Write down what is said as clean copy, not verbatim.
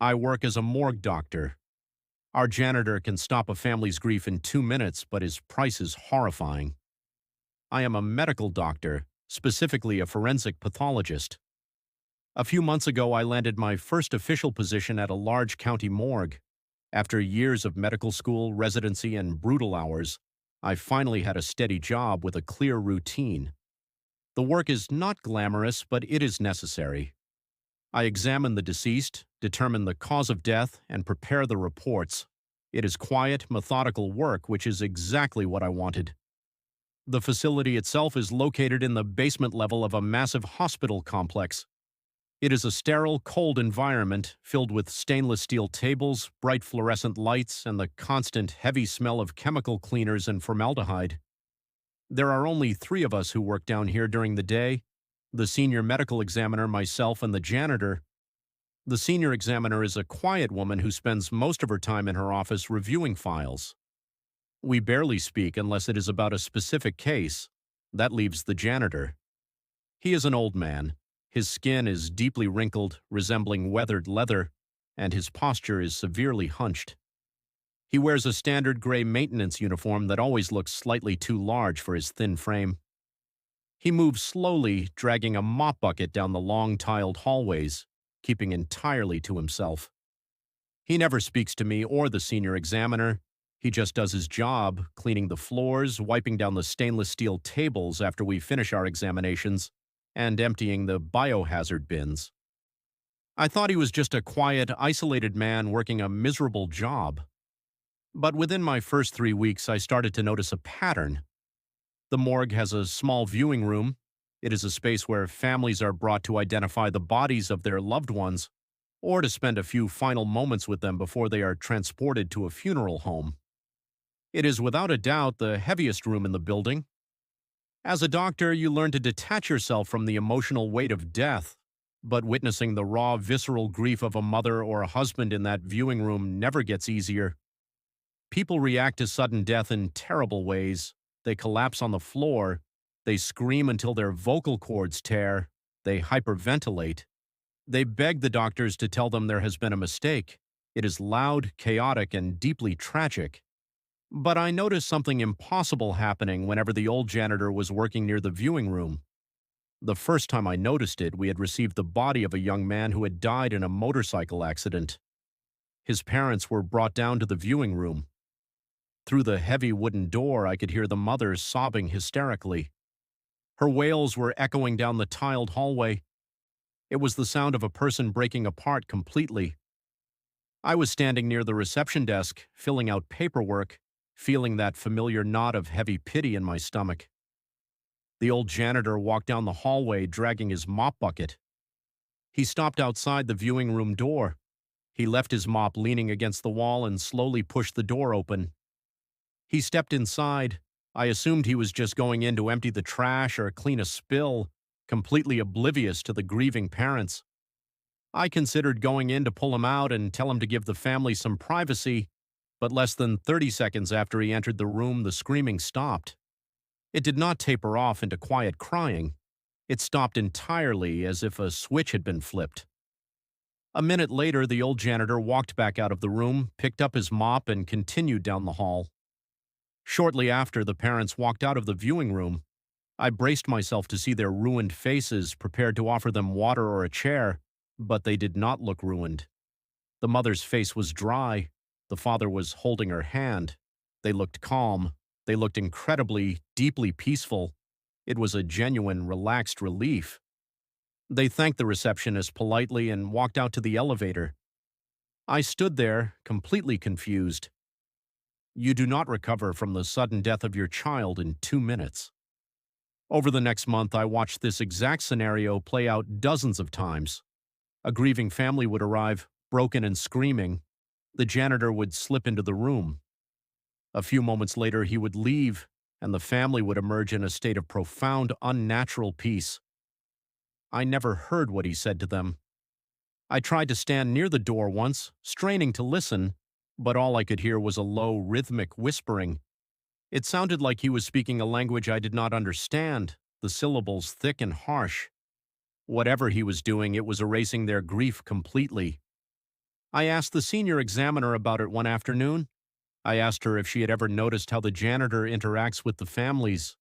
I work as a morgue doctor. Our janitor can stop a family's grief in 2 minutes, but his price is horrifying. I am a medical doctor, specifically a forensic pathologist. A few months ago, I landed my first official position at a large county morgue. After years of medical school, residency, and brutal hours, I finally had a steady job with a clear routine. The work is not glamorous, but it is necessary. I examine the deceased, determine the cause of death, and prepare the reports. It is quiet, methodical work, which is exactly what I wanted. The facility itself is located in the basement level of a massive hospital complex. It is a sterile, cold environment filled with stainless steel tables, bright fluorescent lights, and the constant, heavy smell of chemical cleaners and formaldehyde. There are only 3 of us who work down here during the day: the senior medical examiner, myself, and the janitor. The senior examiner is a quiet woman who spends most of her time in her office reviewing files. We barely speak unless it is about a specific case. That leaves the janitor. He is an old man. His skin is deeply wrinkled, resembling weathered leather, and his posture is severely hunched. He wears a standard gray maintenance uniform that always looks slightly too large for his thin frame. He moves slowly, dragging a mop bucket down the long tiled hallways, keeping entirely to himself. He never speaks to me or the senior examiner. He just does his job, cleaning the floors, wiping down the stainless steel tables after we finish our examinations, and emptying the biohazard bins. I thought he was just a quiet, isolated man working a miserable job. But within my first 3 weeks, I started to notice a pattern. The morgue has a small viewing room. It is a space where families are brought to identify the bodies of their loved ones, or to spend a few final moments with them before they are transported to a funeral home. It is without a doubt the heaviest room in the building. As a doctor, you learn to detach yourself from the emotional weight of death, but witnessing the raw, visceral grief of a mother or a husband in that viewing room never gets easier. People react to sudden death in terrible ways. They collapse on the floor. They scream until their vocal cords tear. They hyperventilate. They beg the doctors to tell them there has been a mistake. It is loud, chaotic, and deeply tragic. But I noticed something impossible happening whenever the old janitor was working near the viewing room. The first time I noticed it, we had received the body of a young man who had died in a motorcycle accident. His parents were brought down to the viewing room. Through the heavy wooden door, I could hear the mother sobbing hysterically. Her wails were echoing down the tiled hallway. It was the sound of a person breaking apart completely. I was standing near the reception desk, filling out paperwork, feeling that familiar knot of heavy pity in my stomach. The old janitor walked down the hallway, dragging his mop bucket. He stopped outside the viewing room door. He left his mop leaning against the wall and slowly pushed the door open. He stepped inside. I assumed he was just going in to empty the trash or clean a spill, completely oblivious to the grieving parents. I considered going in to pull him out and tell him to give the family some privacy, but less than 30 seconds after he entered the room, the screaming stopped. It did not taper off into quiet crying. It stopped entirely, as if a switch had been flipped. A minute later, the old janitor walked back out of the room, picked up his mop, and continued down the hall. Shortly after, the parents walked out of the viewing room. I braced myself to see their ruined faces, prepared to offer them water or a chair, but they did not look ruined. The mother's face was dry. The father was holding her hand. They looked calm. They looked incredibly, deeply peaceful. It was a genuine, relaxed relief. They thanked the receptionist politely and walked out to the elevator. I stood there, completely confused. You do not recover from the sudden death of your child in 2 minutes. Over the next month, I watched this exact scenario play out dozens of times. A grieving family would arrive, broken and screaming. The janitor would slip into the room. A few moments later, he would leave, and the family would emerge in a state of profound, unnatural peace. I never heard what he said to them. I tried to stand near the door once, straining to listen, but all I could hear was a low, rhythmic whispering. It sounded like he was speaking a language I did not understand, the syllables thick and harsh. Whatever he was doing, it was erasing their grief completely. I asked the senior examiner about it one afternoon. I asked her if she had ever noticed how the janitor interacts with the families.